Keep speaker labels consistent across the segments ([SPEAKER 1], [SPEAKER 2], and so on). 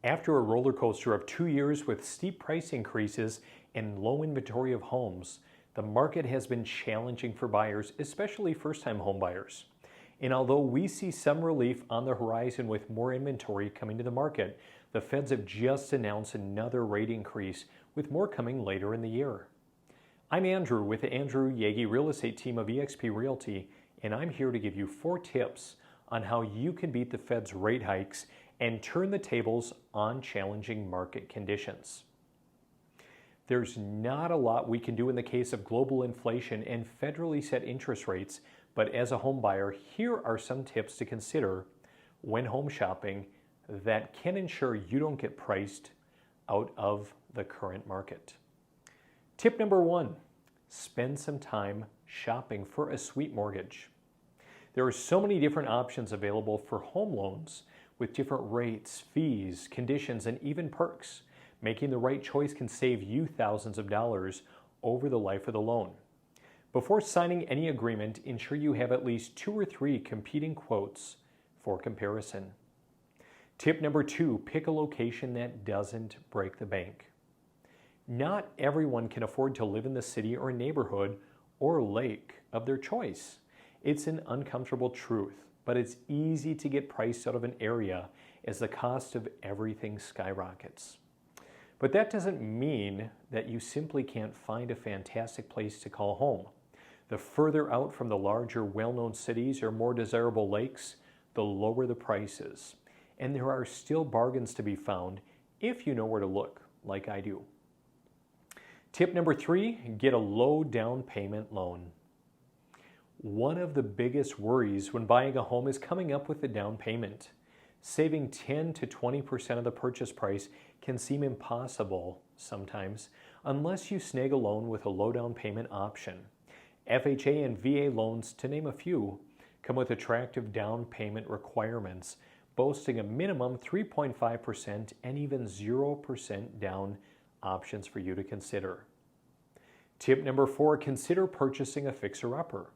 [SPEAKER 1] After a roller coaster of 2 years with steep price increases and low inventory of homes, the market has been challenging for buyers, especially first-time home buyers. And although we see some relief on the horizon with more inventory coming to the market, the Feds have just announced another rate increase, with more coming later in the year. I'm Andrew with the Yaggie real estate team of eXp Realty, and I'm here to give you 4 tips on how you can beat the Fed's rate hikes and turn the tables on challenging market conditions. There's not a lot we can do in the case of global inflation and federally set interest rates, but as a home buyer, here are some tips to consider when home shopping that can ensure you don't get priced out of the current market. Tip number 1, spend some time shopping for a sweet mortgage. There are so many different options available for home loans with different rates, fees, conditions, and even perks. Making the right choice can save you thousands of dollars over the life of the loan. Before signing any agreement, ensure you have at least 2 or 3 competing quotes for comparison. Tip number 2, pick a location that doesn't break the bank. Not everyone can afford to live in the city or neighborhood or lake of their choice. It's an uncomfortable truth, but it's easy to get priced out of an area as the cost of everything skyrockets. But that doesn't mean that you simply can't find a fantastic place to call home. The further out from the larger, well-known cities or more desirable lakes, the lower the prices. And there are still bargains to be found if you know where to look, like I do. Tip number 3, get a low down payment loan. One of the biggest worries when buying a home is coming up with the down payment. Saving 10 to 20% of the purchase price can seem impossible sometimes unless you snag a loan with a low down payment option. FHA and VA loans, to name a few, come with attractive down payment requirements, boasting a minimum 3.5% and even 0% down options for you to consider. Tip number 4, consider purchasing a fixer-upper.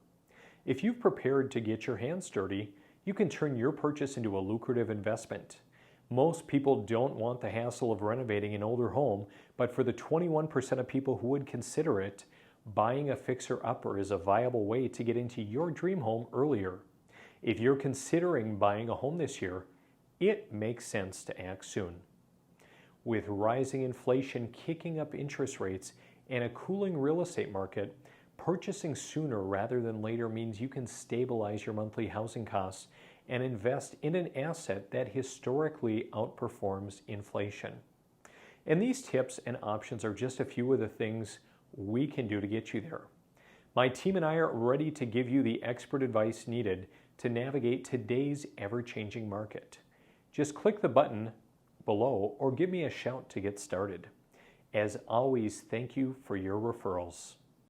[SPEAKER 1] If you've prepared to get your hands dirty, you can turn your purchase into a lucrative investment. Most people don't want the hassle of renovating an older home, but for the 21% of people who would consider it, buying a fixer-upper is a viable way to get into your dream home earlier. If you're considering buying a home this year, it makes sense to act soon. With rising inflation kicking up interest rates and a cooling real estate market, purchasing sooner rather than later means you can stabilize your monthly housing costs and invest in an asset that historically outperforms inflation. And these tips and options are just a few of the things we can do to get you there. My team and I are ready to give you the expert advice needed to navigate today's ever-changing market. Just click the button below or give me a shout to get started. As always, thank you for your referrals.